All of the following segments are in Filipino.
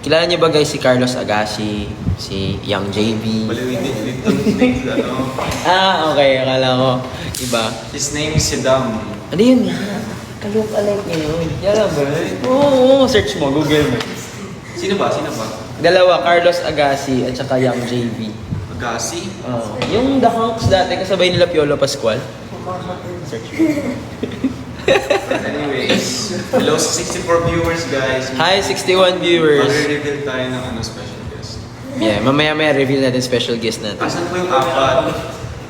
Kilala niyo ba guys si Carlos Agassi, si Young JB? Okay. Akala ko. Iba. His name is Sidam. Ano yun nga? Kalook-alike niya yun. Yala ba? Oo, search mo. Google mo. Sino ba? Dalawa, Carlos Agassi at saka Young JB. Agassi? Yung The Hunks dati, kasabay nila Piolo Pascual. Search mo. Anyways, hello sa 64 viewers guys. Hi, 61 viewers. Mag-reveal tayo ng special guest. Yeah, mamaya reveal natin special guest natin. Asan po yung apat?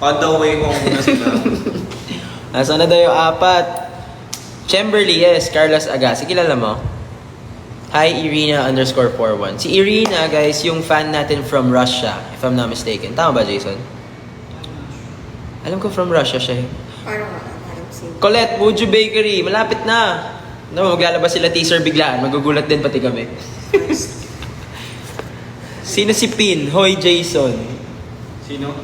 On the way ko muna sila. Nasaan na daw yung apat? Chamberlain, yes, Carlos Agassi. Kilala mo? Hi, Irina_41. Si Irina, guys, yung fan natin from Russia, if I'm not mistaken. Tama ba, Jason? Alam ko from Russia siya eh. Parang same. Colette, Buju Bakery, malapit na. No, maglalabas sila teaser biglaan. Magugulat din pati kami. Sino si Pin? Hoy Jason. Sino?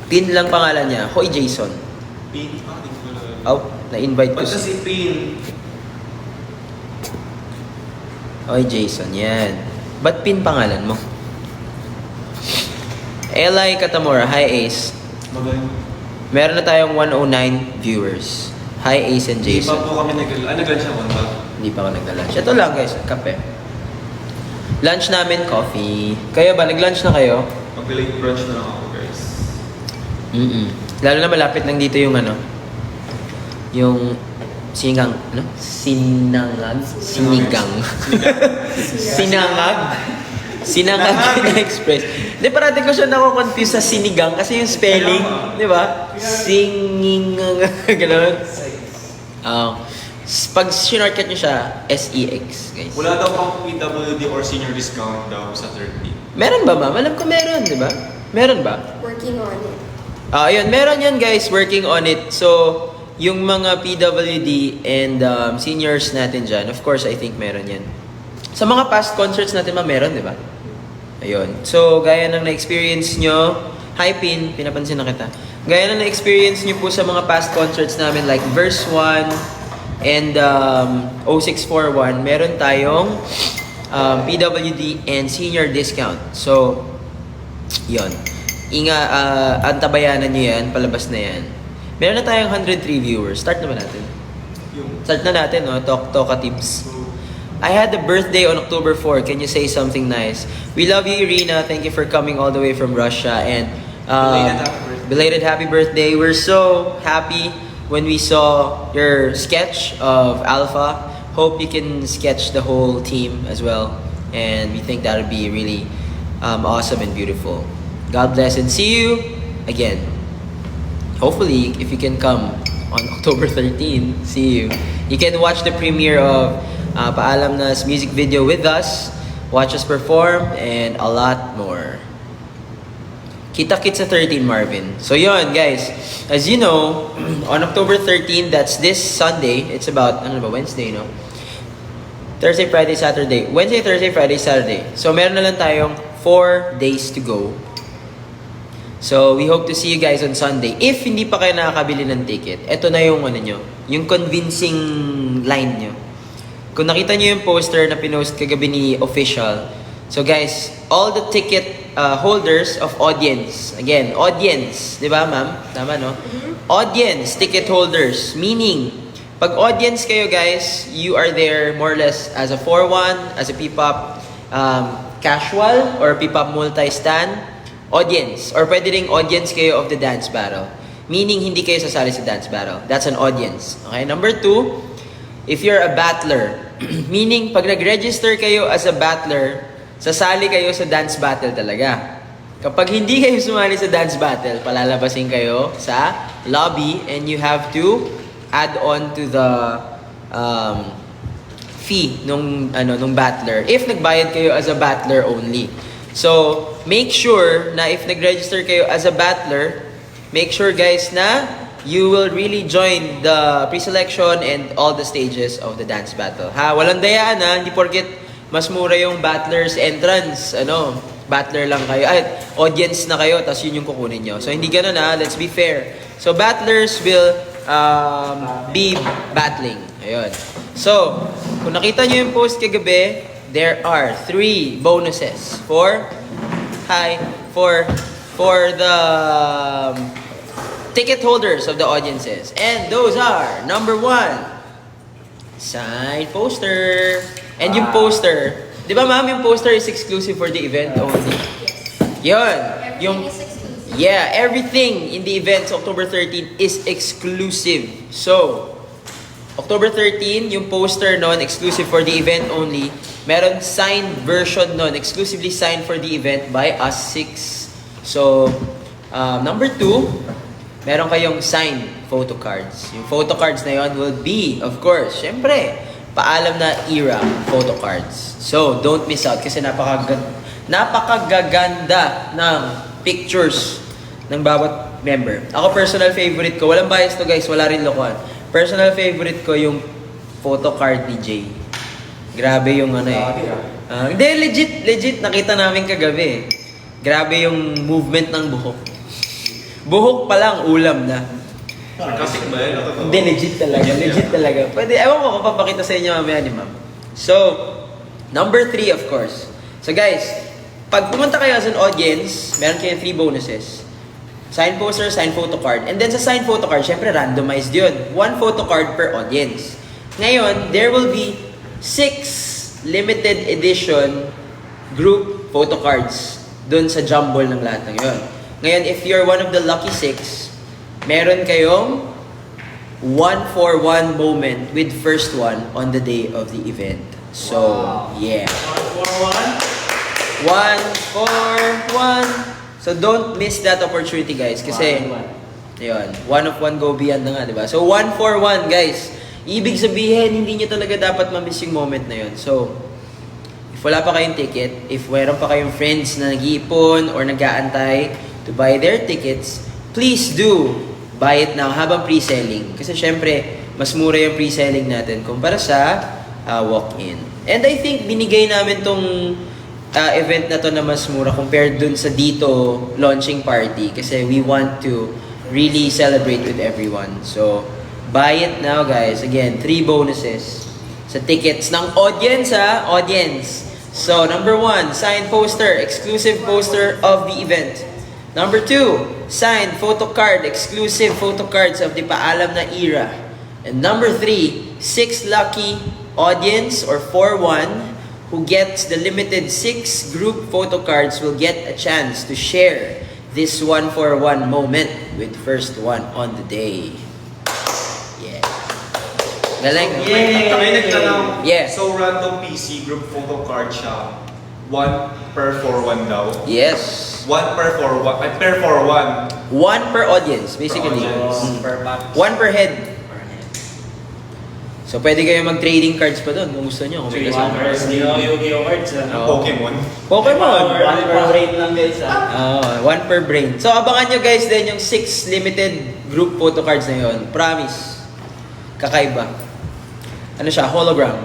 Pin lang pangalan niya. Hoy Jason. Pin? Na-invite ko Ba't si... si Pin? Hoy Jason, yan. Ba't Pin pangalan mo? Eli Katamora, hi Ace. Magaling. Meron na tayong 109 viewers. Hi Ace and Hindi pa Jason. po kami nag-lunch siya one bag. Hindi pa ako nagla-lunch. Ito lang guys, kape. Lunch namin, coffee. Kayo ba? Nag-lunch na kayo? Mag-late brunch na lang ako guys. Lalo na malapit lang dito yung yung sinigang, Sinangag? Sinigang. Sinangag na express. Hindi, parati ko siya nako-confuse sa sinigang kasi yung spelling, di ba? Singingang, gano'n. Pag shortcut nyo siya, SEX, guys. Wala daw pang PWD or senior discount daw sa 30. Meron ba, ma'am? Alam ko meron, di ba? Meron ba? Working on it. Ayun, meron yan guys, working on it. So, yung mga PWD and seniors natin dyan, of course, I think meron yan. Sa mga past concerts natin, meron, di ba? Ayun. So, gaya ng na-experience nyo, hi Pin, pinapansin na kita. Gaya ng na-experience nyo po sa mga past concerts namin like Verse 1 and 0641, meron tayong PWD and senior discount. So, yun. Antabayanan nyo yan, palabas na yan. Meron na tayong 103 viewers. Start naman natin. Start na natin, no? Talk tips. I had a birthday on October 4. Can you say something nice? We love you, Irina. Thank you for coming all the way from Russia. And belated happy birthday. We're so happy when we saw your sketch of Alpha. Hope you can sketch the whole team as well. And we think that would be really awesome and beautiful. God bless and see you again. Hopefully, if you can come on October 13, see you. You can watch the premiere of Paalam Na's music video with us, watch us perform, and a lot more. Kita-kits sa 13, Marvin. So yun, guys. As you know, on October 13, that's this Sunday. It's about, Wednesday, no? Thursday, Friday, Saturday. Wednesday, Thursday, Friday, Saturday. So meron na lang tayong 4 days to go. So, we hope to see you guys on Sunday. If hindi pa kayo nakakabili ng ticket, eto na yung yung convincing line nyo. Kung nakita nyo yung poster na pinost kagabi ni Official. So guys, all the ticket holders of audience. Again, audience. Di ba, ma'am? Tama, no? Audience, ticket holders. Meaning, pag audience kayo, guys, you are there more or less as a 4-1, as a P-pop casual, or P-pop multi-stand. Audience, or pwede ring audience kayo of the dance battle. Meaning, hindi kayo sasali sa dance battle. That's an audience. Okay? Number 2, if you're a battler, meaning, pag nag-register kayo as a battler, sasali kayo sa dance battle talaga. Kapag hindi kayo sumali sa dance battle, palalabasin kayo sa lobby and you have to add on to the fee nung battler. If nagbayad kayo as a battler only. So, make sure na if nag-register kayo as a battler, make sure guys na you will really join the pre-selection and all the stages of the dance battle. Ha, walang dayaan ha, hindi porket mas mura yung battlers entrance, battler lang kayo, audience na kayo, tapos yun yung kukunin nyo. So, hindi ganun ha, let's be fair. So, battlers will be battling. Ayun. So, kung nakita nyo yung post kagabi, there are 3 bonuses for the ticket holders of the audiences. And those are, number 1, signed poster. And yung poster, di ba ma'am, yung poster is exclusive for the event only. Yun. Yung, Everything is exclusive. yeah, everything in the event sa October 13 is exclusive. So, October 13, yung poster nun, exclusive for the event only. Meron signed version nun, exclusively signed for the event by us 6. So, number 2, meron kayong signed photo cards. Yung photo cards na yon will be, of course, syempre, paalam na era photo cards. So, don't miss out kasi napakagaganda ng pictures ng bawat member. Ako, personal favorite ko, walang bias to guys, wala rin lokohan. Personal favorite ko yung photo card ni Jay. Grabe yung ano eh. Hindi, legit, nakita namin kagabi. Grabe yung movement ng buhok. Buhok pa lang, ulam na. Sarcastic ba yun? Hindi, legit talaga. Pwede, ewan ko kung papakita sa inyo mamaya ni ma'am. So, number 3 of course. So guys, pag pumunta kayo as an audience, meron kayong 3 bonuses. Sign poster, sign photo card. And then sa sign photo card, syempre randomized yun. 1 photo card per audience. Ngayon, there will be 6 limited edition group photo cards dun sa jumble ng lahat ng yun. Ngayon, if you're one of the lucky 6, meron kayong 1-for-1 moment with first one on the day of the event. So, yeah. 1-for-1. So, don't miss that opportunity, guys. Kasi, yun, 1-of-1 go beyond na nga, diba? So, 1-for-1, guys. Ibig sabihin, hindi nyo talaga dapat ma-miss yung moment na yun. So, if wala pa kayong ticket, if meron pa kayong friends na nag-iipon or nag-aantay to buy their tickets, please do buy it now habang pre-selling. Kasi syempre, mas mura yung pre-selling natin kumpara sa walk-in. And I think binigay namin tong event na to na mas mura compared dun sa dito launching party kasi we want to really celebrate with everyone. So, buy it now guys. Again, 3 bonuses sa tickets ng audience audience. So, number 1, signed poster, exclusive poster of the event. Number 2, signed photo card, exclusive photo cards of the Paalam na era. And number 3, 6 lucky audience or 4-1 who gets the limited 6 group photo cards will get a chance to share this 1-for-1 moment with first one on the day. Yeah. Galing. Kami nagtanong, Yeah. so random PC group photo card siya, 1 per 4-1 daw. Yes. 1 per 4-1, ay per 4-1. 1 per audience, basically. audience. Per pack. 1 per head. So, pwede kayo mag-trading cards pa doon kung gusto nyo. Kung may kasama. Yu-Gi-Oh cards. Oo. Pokemon. Pokemon! 1 per brain lang guys Oh, 1 per brain. So, abangan nyo guys din yung 6 limited group photo cards na yun. Promise. Kakaiba. Ano siya? Hologram.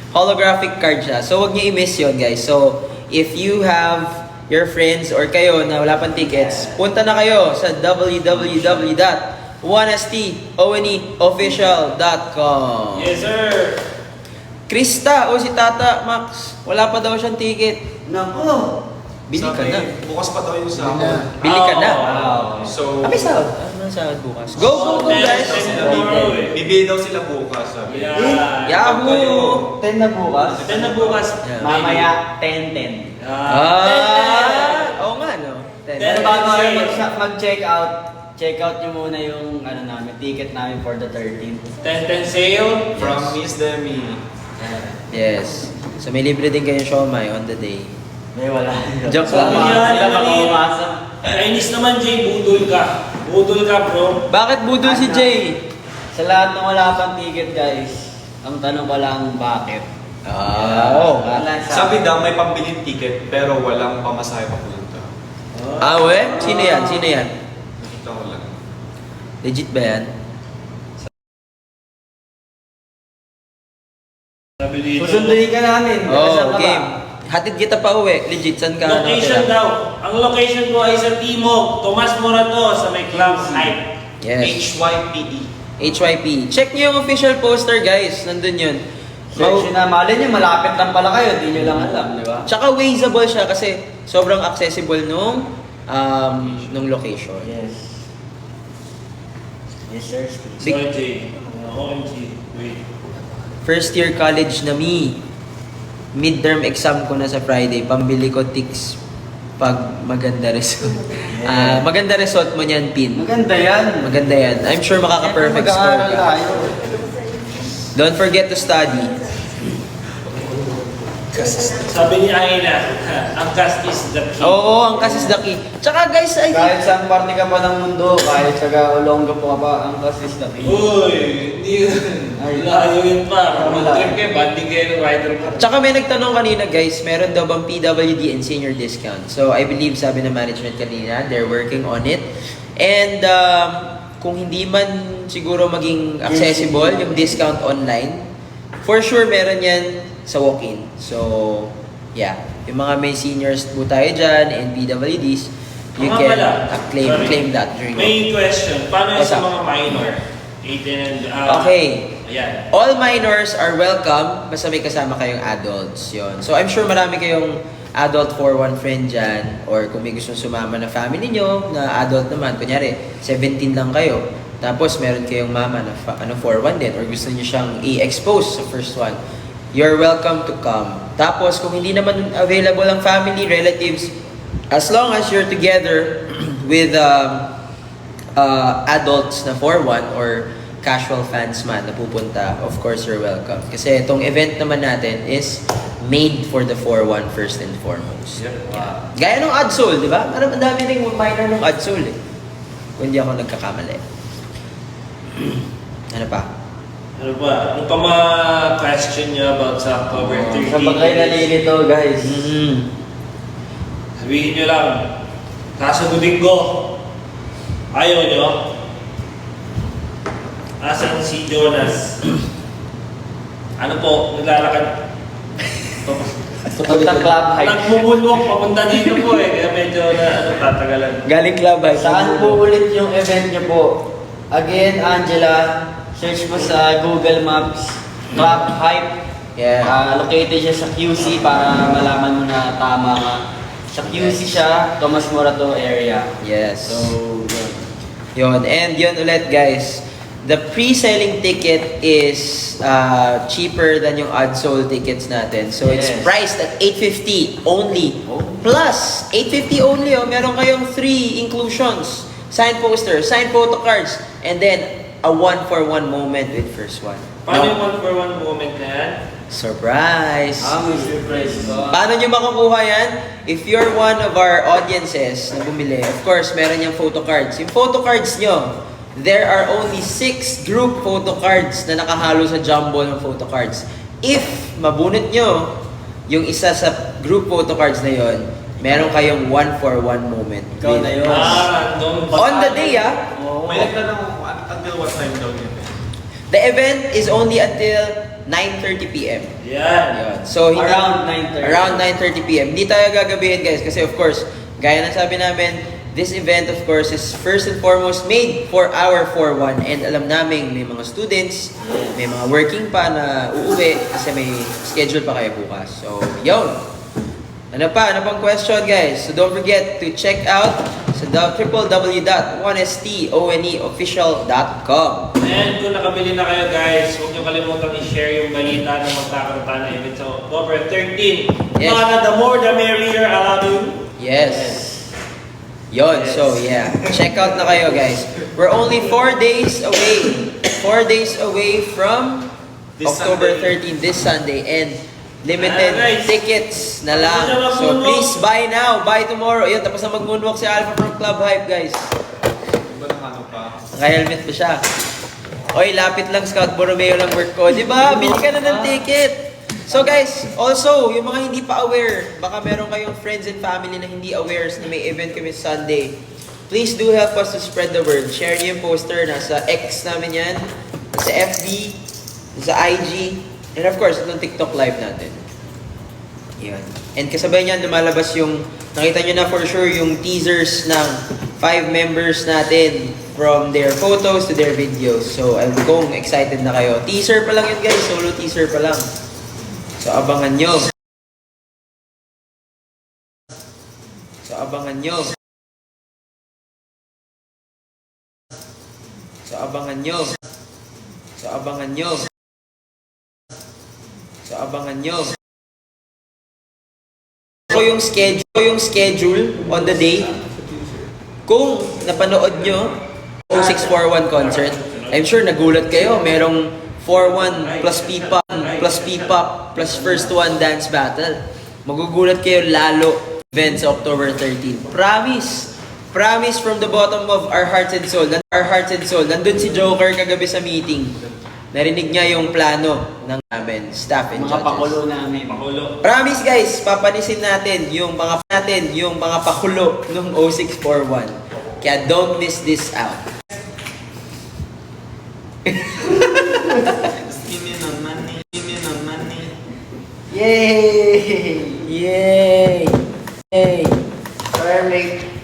Holographic card siya. So, wag nyo i-miss yun guys. So, if you have your friends or kayo na wala pang tickets, punta na kayo sa www.1stoneofficial.com. Yes sir. Krista o si Tata Max, wala pa daw siyang ticket. Naku. Bili ka na. Bukas pa daw yung sahod. Bili ka na. So, May sahod. Ano ang sahod bukas? Go guys! bibili daw sila bukas. Sabi. Yahoo! 10 na bukas. 10 na bukas. Yeah. Mamaya 10-10. Oo nga no. Pero bago kayo mag-check out, check out nyo muna yung ano namin, ticket namin for the 13th. 10-10 sale. From Miss Demi. Yes. So may libre din kayong siomai on the day. May wala. Joke Wala lang. pa sila makaumasok. Chinese naman, Jay. Budol ka. Budol ka, bro. Bakit budol si Jay? Sa lahat ng wala pang ticket guys, ang tanong ko lang bakit? Oo. Sabi daw may pambiling ticket pero walang pamasahe papunta. We? Sino yan? Sino yan? Nakita ko lang. Legit ba yan? Sabi dito. Susunduin ka namin. Saan ka ba? Game. Hatid kita pa uwi. Legit, saan ka? Location nakatira? daw. Ang location ko ay sa Timog. Tomas Morato sa may club hype. Yes. HYPD. HYP. Check nyo yung official poster guys. Nandun yun. Search na, mali nyo, malapit lang pala kayo, di nyo lang alam, di ba? Tsaka wazeable siya kasi sobrang accessible nung location. Yes. Yes, sir. Big- Sorry, Jay. OMG. Wait. First year college na me. Midterm exam ko na sa Friday. Pambili ko tics pag maganda result. Yeah. Maganda result mo niyan, Pin. Maganda yan. Maganda yan. I'm sure makaka-perfect score Mag-aaral ka. tayo. Don't forget to study. Sabi ni Aina, ang cast is the key. Oo, ang kas is the key. Tsaka guys, I think... Kahit saan parte ka pa ng mundo, kahit taga Olongapo ka pa, ang kasis na Uy, hindi Ay. layo yun pa. Wala. Mag-trip kayo, banding kayo ng rider pa. Tsaka may nagtanong kanina guys, meron daw bang PWD and senior discount? So I believe sabi ng management kanina, they're working on it. And kung hindi man siguro maging accessible yung discount online, for sure meron yan sa walk-in. So yeah, yung mga may seniors po tayo dyan and PWDs, you Mga can pala. Sorry. claim that during May question, paano What's sa up? mga minor? 18 and... Okay. Ayan. All minors are welcome, basta may kasama kayong adults. Yon. So I'm sure marami kayong adult 4-1 friend dyan, or kung may gustong sumama na family nyo, na adult naman, kunyari, 17 lang kayo, tapos meron kayong mama na 4-1 din, or gusto nyo siyang i-expose sa first one, you're welcome to come. Tapos kung hindi naman available ang family, relatives, as long as you're together with adults na 4-1 or casual fans man na pupunta, of course you're welcome. Kasi itong event naman natin is made for the 4-1 first and foremost. Wow. Gaya nung Adsol, di ba? Parang ang dami rin minor nung Adsol eh. Kung hindi ako nagkakamali. Ano pa? Ano ba? Ano pa mga question niya about sa October 13? Sa bagay nalilito, guys. Sabihin nyo lang, sasagutin ko. Ayaw nyo? Asan si Jonas? Ano po, naglalakad? Puntang club hike. Nagmumulwak papunta dito po eh, kaya medyo tatagalan. Galing club ay. Saan po ulit yung event niyo po? Again, Angela, search mo sa Google Maps, Club Hype. Yeah. Located siya sa QC para malaman mo na tama ka. Sa QC siya, Tomas Morato area. Yes. So, yun. Yun. And yun ulit guys, the pre-selling ticket is cheaper than yung Adsol tickets natin. So it's Yes. priced at 850 only. Oh. Plus, 850 only. Oh, meron kayong 3 inclusions. Signed poster, signed photo cards, and then a 1-for-1 moment with first one. Paano yung No. 1-for-1 moment na yan? Surprise! May surprise ba? Paano nyo makukuha yan? If you're one of our audiences na bumili, of course, meron yung photo cards. Yung photo cards nyo, there are only 6 group photo cards na nakahalo sa jumbo ng photo cards. If mabunot nyo yung isa sa group photo cards na yon, meron kayong 1-for-1 moment. Ikaw na yun. Random. On the day, Oo. May nagtanong until what time daw yun? the event is only until 9:30 p.m. Yan. Yun. So, hindi, Around 9:30. Around 9:30 p.m. Hindi tayo gagabihin guys kasi of course, gaya ng sabi namin, this event of course is first and foremost made for our 4-1 and alam namin may mga students, may mga working pa na uuwi kasi may schedule pa kayo bukas. So, yun. Ano pang question guys? So don't forget to check out sa www.1stoneofficial.com. And kung nakabili na kayo guys, huwag niyo kalimutan i-share yung balita na magkakaroon tayo ng event sa October 13. Yes. Mga the more the merrier, alam mo yun? Yes. Yon, so yeah. Check out na kayo guys. We're only 4 days away. 4 days away from This October Sunday. 13, this Sunday. And limited Guys. tickets na lang. Tapos na So mag-moonwalk. please buy now, buy tomorrow. Yun, tapos na mag-moonwalk si Alpha from Club Hype guys. Iba na ano pa? Naka-helmet pa siya. Oy, lapit lang Scout Borromeo lang work ko. Di ba? Bili ka na ng ticket. So guys, also, yung mga hindi pa aware, baka meron kayong friends and family na hindi aware na may event kami Sunday. Please do help us to spread the word. Share niyo yung poster, nasa X namin yan, sa FB, sa IG, and of course, itong TikTok live natin. Yan. And kasabay niyan, lumalabas yung, nakita nyo na for sure, yung teasers ng 5 members natin from their photos to their videos. So, I'm going excited na kayo. Teaser pa lang yun guys, solo teaser pa lang. So, abangan nyo. So, abangan nyo. So, abangan nyo. So, abangan nyo. So, abangan nyo. Ito yung schedule on the day. Kung napanood nyo 0641 concert, I'm sure nagulat kayo. Merong 4-1 plus P-pop plus first one dance battle. Magugulat kayo lalo events October 13. Promise from the bottom of our hearts and soul. Nandun si Joker kagabi sa meeting. Narinig niya yung plano ng namin, staff and Mga judges. pakulo namin. Pakulo. Promise guys, papanisin natin yung mga pakulo ng 0641. Kaya don't miss this out. Yay! Yay! Yay!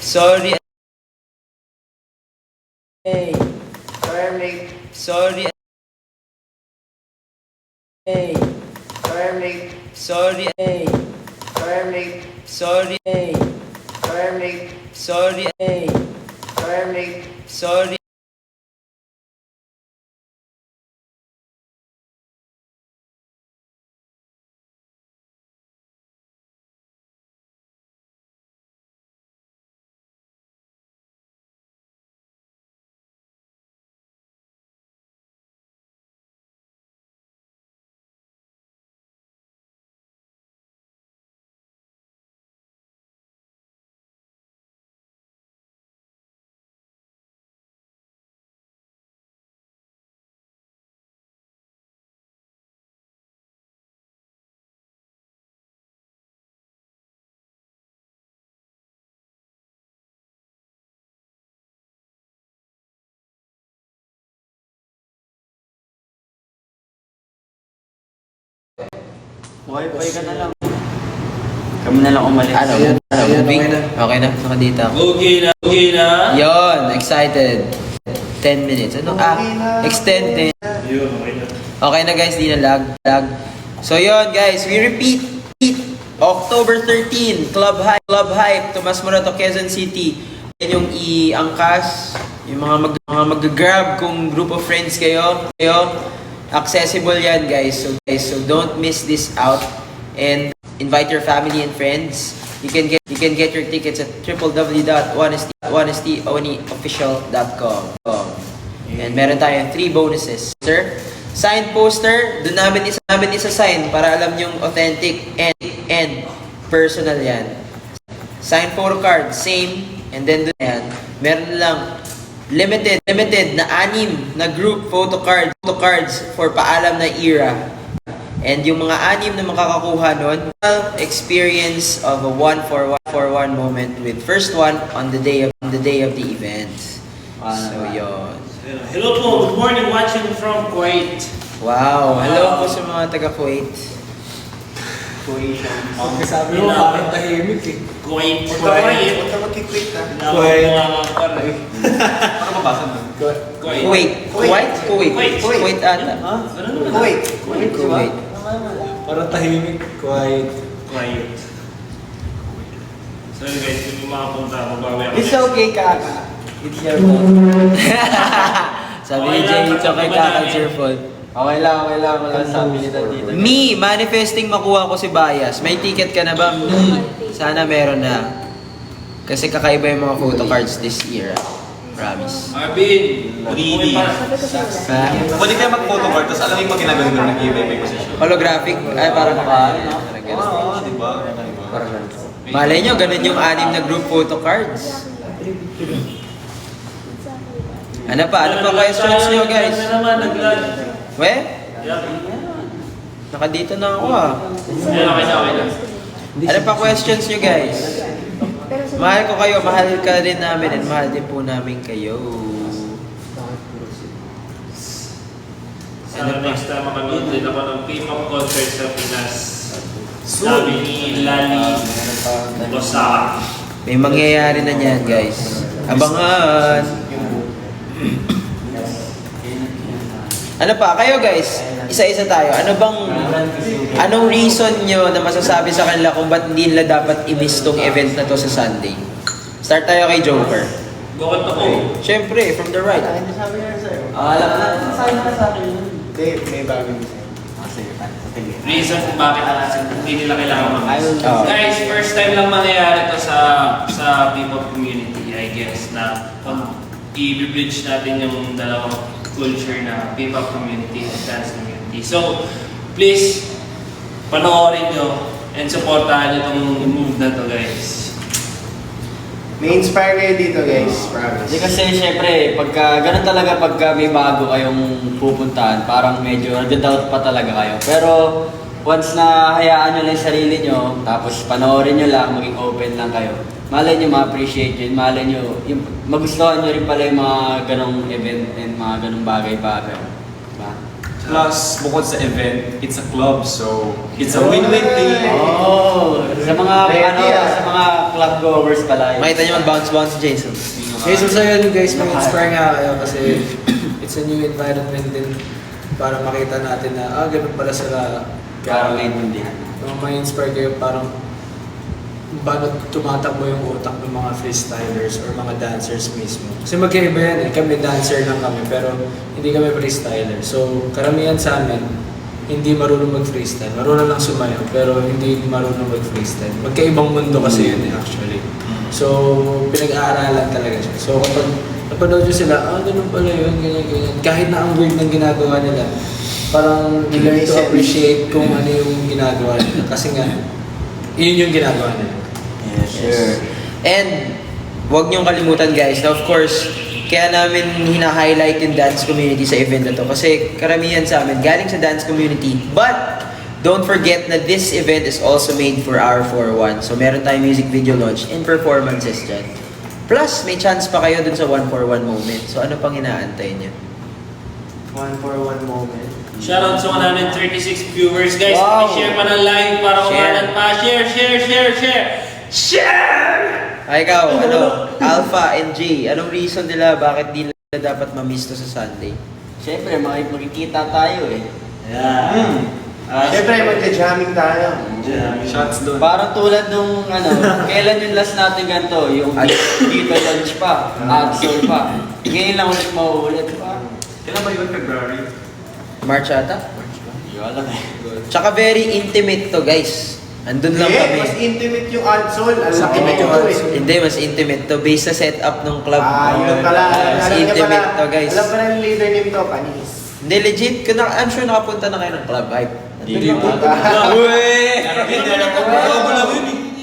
Sorry. Yay! Sorry. Hey. Sorry. Hey. Sorry. Hey. Sorry. Hey. Sorry. Wi-Fi ka na lang. Kami na lang umalis. Moving? Okay na, nakadita ako. Okay na. Yon, excited. 10 minutes. Extend 10. Yun, okay na. Okay na guys, di na lag. So yon guys, we repeat. October 13, Club Hype, Tomas Morato, Quezon City. Yan yung i-angkas, yung mga mag-grab kung group of friends kayo. Accessible yan guys. So don't miss this out and invite your family and friends. You can get your tickets at www.honestyofficial.com. And meron tayong 3 bonuses. Sir, signed poster, doon namin isa-sign para alam yung authentic and personal yan. Signed photo card, same. And then doon yan, meron lang limited na 6 na group photo cards for paalam na era. And yung mga 6 na makakakuha nun, experience of a 1-for-1 moment with first one on the day of the event. So yon. Hello po, good morning watching from Kuwait. Wow, hello po sa mga taga Kuwait. Sabi mo, parang tahimik eh. Kuwait. Huwag ka mag-quit ha. Kuwait. Para mabasa mo. Kuwait ata. Kuwait. Parang tahimik. Kuwait. So guys, kung yung makapunta, mabawi ako. It's okay, Kaka. It's your fault. Sabi ni Jay, it's okay ka, it's your fault. Okay lang. Wala sabi nila dito. Me, manifesting makuha ko si Bias. May ticket ka na ba? Me. Sana meron na. Kasi kakaiba yung mga photo cards this year. Promise. Marvin, greedy. Ha? Pwede kayo mag-photo card, tapos alam mo yung pag ginagawa nyo ng giveaway position. Holographic? Ay, parang Oo, di ba? Malay nyo, ganun yung 6 na group photo cards. Ano pa questions nyo guys? Ano naman, naglag. We? Nakadito na ako ah. Okay na. Ano pa questions nyo guys? Mahal ko kayo, mahal ka rin namin, and mahal din po namin kayo. Sana next time makanood din ako ng P-pop concert sa Pinas. Sabi ni Lali Losada. May mangyayari na niyan guys. Abangan! Ano pa? Kayo guys, isa-isa tayo. Anong reason nyo na masasabi sa kanila kung ba't hindi nila dapat i-miss tong event na to sa Sunday? Start tayo kay Joker. Bukod ako. Siyempre, from the right. Sabi na sa'yo. Alam na. Sabi na sa akin yun. Hindi, may bagay sa'yo. Sige, sa tingin. Reason kung bakit hindi nila kailangan mag-miss. Oh. Guys, first time lang mangyayari to sa P-pop community, I guess, na i-bridge natin yung dalawang culture na P-pop community at dance community. So, please, panoorin nyo and supportahan nyo itong move na to, guys. May inspire kayo dito guys, promise. Hindi kasi syempre, ganun talaga pagka may bago kayong pupuntahan, parang medyo nag-doubt pa talaga kayo. Pero once na hayaan nyo lang yung sarili nyo, tapos panoorin nyo lang, maging open lang kayo, malay nyo ma-appreciate yun, malay nyo, magustuhan nyo rin pala yung mga ganong event and mga ganong bagay-bagay. Diba? Plus, bukod sa event, it's a club, so it's a win-win thing. Oh, sa mga sa mga club goers pala. Makita nyo mag-bounce si Jason. Jason, so yun guys, mag-inspire nga kayo kasi it's a new environment din para makita natin na ganun pala sila. Para maintindihan. May-inspire kayo parang paano tumatakbo yung utak ng mga freestylers or mga dancers mismo. Kasi magkaiba yan eh. Kami dancer lang kami pero hindi kami freestyler. So karamihan sa amin, hindi marunong mag-freestyle. Marunong lang sumayaw pero hindi marunong mag-freestyle. Magkaibang mundo kasi yun eh actually. So pinag-aaralan talaga siya. So kapag napanood nyo sila, ganun pala yun, ganyan. Kahit na ang weird ng ginagawa nila, parang learn to appreciate kung ano yung ginagawa nila. Kasi nga, yun yung ginagawa nila. Yes, sure. And, huwag niyong kalimutan guys, na of course, kaya namin hina-highlight yung dance community sa event na to. Kasi karamihan sa amin, galing sa dance community. But, don't forget na this event is also made for our 4-1. So, meron tayong music video launch and performances dyan. Plus, may chance pa kayo dun sa 1-for-1 moment. So, ano pang inaantay niyo? 1-for-1 moment. Shoutout sa 136 viewers, guys. Wow. I-share pa ng live para kumalat pa. Share! Ay, ikaw, Alpha and G, anong reason nila bakit di nila dapat ma-miss to sa Sunday? Siyempre, makikita tayo eh. Siyempre, magja-jamming tayo. Shots doon. Parang tulad nung kailan yung last natin ganito, yung dito lunch pa, Axel pa. Ngayon lang ulit mauulit pa. Kailan ba yun, February? March ata? Hindi ko alam eh. Tsaka very intimate to guys. Andun lang kami. Mas intimate yung Ansol. Intimate yung Ansol. Hindi, mas intimate to. Based sa setup ng club. Yun pala. Mas Alam niya intimate pala. to guys. Alam pa rin yung leader name to, Panis. Hindi, legit. I'm sure nakapunta na kayo ng club hype. Hindi pa. Uwe!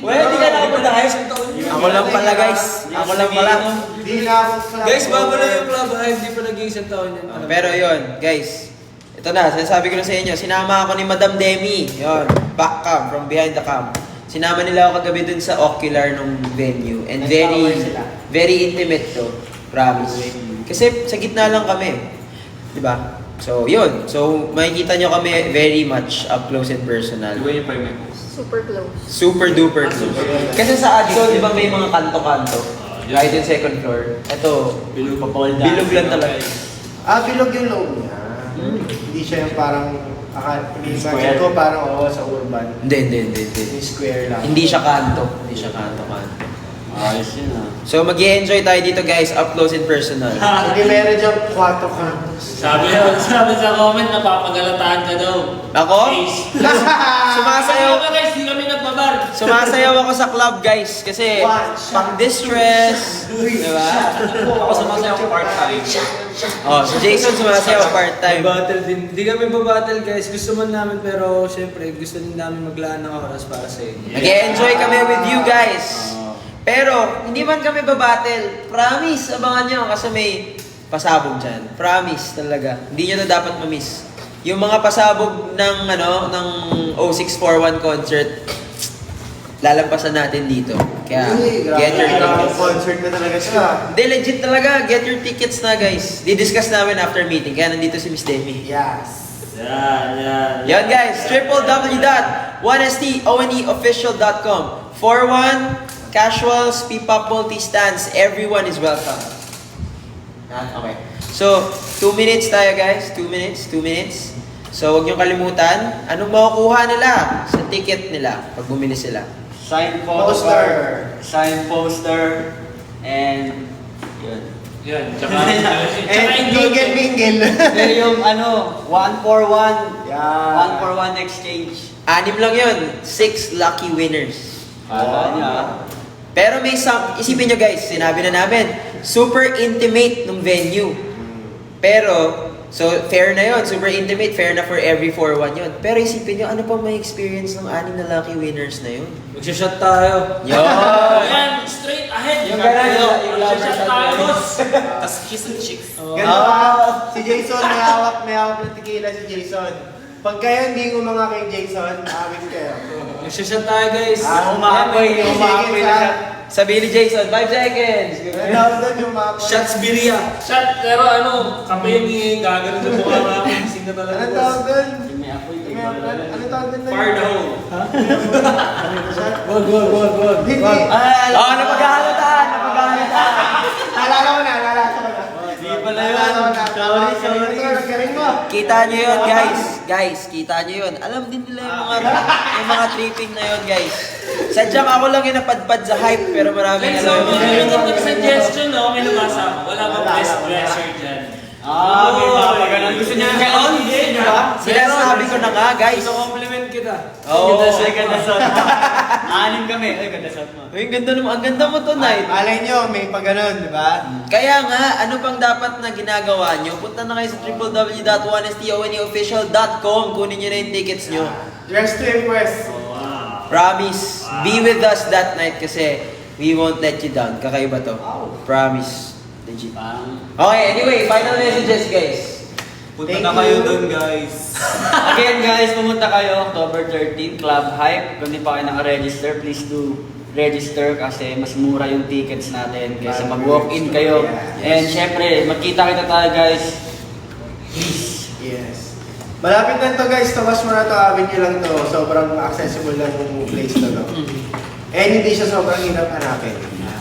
Well, hindi ka nakapunta kayo. Ako lang pala guys. Ako lang pala. Hindi na ako sa... Guys, bago na yung club hype, hindi pa nag-iisang taon yan. Pero yun, guys. Ito na, sinasabi ko na sa inyo. Sinama ako ni Madam Demi. Yun, back cam, from behind the cam. Sinama nila ako kagabi dun sa Ocular nung venue. And very intimate to. Promise. Kasi sa gitna lang kami. Diba? So, yun. So, makikita nyo kami very much up close and personal. Super close. Super duper close. Kasi sa Adso, di ba may mga kanto-kanto? Kahit yung second floor. Ito, bilog lang talaga. Bilog yung loob niya. Hindi siya yung parang... Imagine ko parang sa urban. Hindi. Yung square lang. Hindi siya kanto. Kanto. Ayos yun ah. So, mag-i-enjoy tayo dito guys, up close and personal. Hindi meron diyang 4 cantos. Sabi sa comment, napapagalataan ka daw. Ako? Face. Sumasayaw. Sabi guys, di kami nagbabar. Sumasayaw ako sa club guys kasi pang distress. Diba? Ako sumasayaw part-time. Oh, si Jason sumasayaw part-time. Battle din. Hindi kami babattle guys. Gusto man namin pero syempre gusto din namin maglaan ng oras para sa inyo. Mag-enjoy kami with you guys. Pero, hindi man kami babattle. Promise, abangan nyo kasi may pasabog dyan. Promise talaga. Hindi nyo na dapat ma-miss. Yung mga pasabog ng 0641 concert, lalampasan natin dito. Kaya, get your tickets. Concert na talaga siya. Hindi, legit talaga. Get your tickets na, guys. Di-discuss namin after meeting. Kaya nandito si Miss Demi. Yes. Yan. Yan, guys. www.1stoneofficial.com 4-1 Casuals, P-pop multi-stands. Everyone is welcome. Okay. So, 2 minutes tayo, guys. 2 minutes. So, huwag niyong kalimutan, anong makukuha nila sa ticket nila pag bumili sila? Sign Poster. poster. Sign poster. And, yun. Yun, tsaka And mingle. Pero yung ano, 1-for-1. Yeah. 1-for-1 exchange. 6 lang yun. 6 lucky winners. Kala niya. Pero may isipin nyo guys, sinabi na namin, super intimate nung venue. Pero, so fair na yon, super intimate, fair na for every 4-1 yun. Pero isipin nyo, ano pa may experience ng 6 na lucky winners na yun? Magsishot tayo. Yo! Ayan, straight ahead. Yung ganun, yung Shot lover tayo, shot. boss. Tapos kiss and chicks. Ganun pa. Si Jason, may hawak ng tequila si Jason. Pag kayo hindi umanga kay Jason, awit kayo. Magsishot tayo guys. Umapoy na siya. Sabi ni Jason, 5 seconds! Ano doon yung mga Shots birya. Shot, pero ano, kape yung gagano sa mukha nga ako. Gising na talaga, Ano boss. tawag doon? May apoy. Ano tawag doon? Far down. Wag. Hindi. Oh, napaghahalatan! Naalala ko na. Di pala yun. Naalala ko na. Sorry. Galing mo. Kita nyo yun, guys. Guys, kita nyo yun. Alam din nila yung mga tripping na yun, guys. Sadyang ako lang yung napadpad sa hype, pero maraming So, alam. may suggestion, no? May nabasa ako. Wala bang best dresser dyan? May mga ganun. Gusto niya ng ganon? Di ba? Sinasabi ko na nga, guys. Gusto compliment kita. Oo. Ganda shot mo. 6 kami. Ay, ganda shot mo. Uy, ang ganda naman. Ang ganda mo tonight. Malay nyo, may pag ganun, di ba? Kaya nga, ano pang dapat na ginagawa nyo? Punta na kayo sa www.1stoneofficial.com. Kunin nyo na yung tickets nyo. Dress to impress. Promise, be with us that night kasi we won't let you down. Kakaiba to. Promise. Legit. Okay, anyway, final messages, guys. Punta na kayo doon, guys. Again, guys, pumunta kayo October 13, Club Hype. Kung di pa kayo naka-register, please do register kasi mas mura yung tickets natin kaysa mag-walk-in kayo. And syempre, magkita-kita tayo, guys. Please. Yes. Malapit lang to guys, Tomas Morato Avenue lang to. Sobrang accessible lang yung place na to. And hindi siya sobrang hirap hanapin.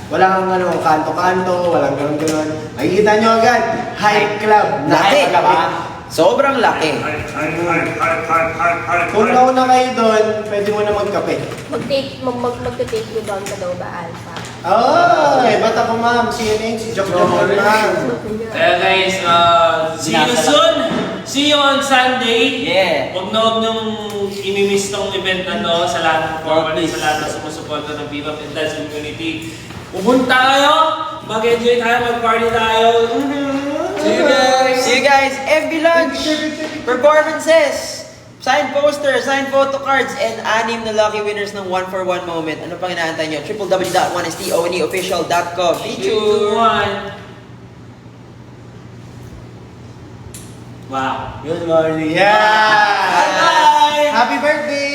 Walang kanto-kanto, walang gano'n-gano'n. Makikita nyo agad, Hype Club. Laki. Napakalaman. Sobrang laki. Kung nauna kayo doon, pwede mo na magkape. Magte-take you down ka daw ba, Alpha? Oh, ba't ako ma'am? Si Yun si Joke Joke ma'am. Kaya guys, see you soon! See you on Sunday! Yeah. Huwag niyong imimiss tong event na to sa lahat ng performers, sa lahat ng sumusuporta ng Viva and Dance Community. Pupunta kayo! Mag-enjoy tayo, mag-party tayo! See you guys. See you guys. FB Lunch. Performances. Signed poster, signed photo cards, and 6 na lucky winners ng 1-for-1 moment. Ano pang inaantay nyo? www.1stoneofficial.com. Feature. 1. Wow. Good morning. Yeah! Bye! Happy birthday!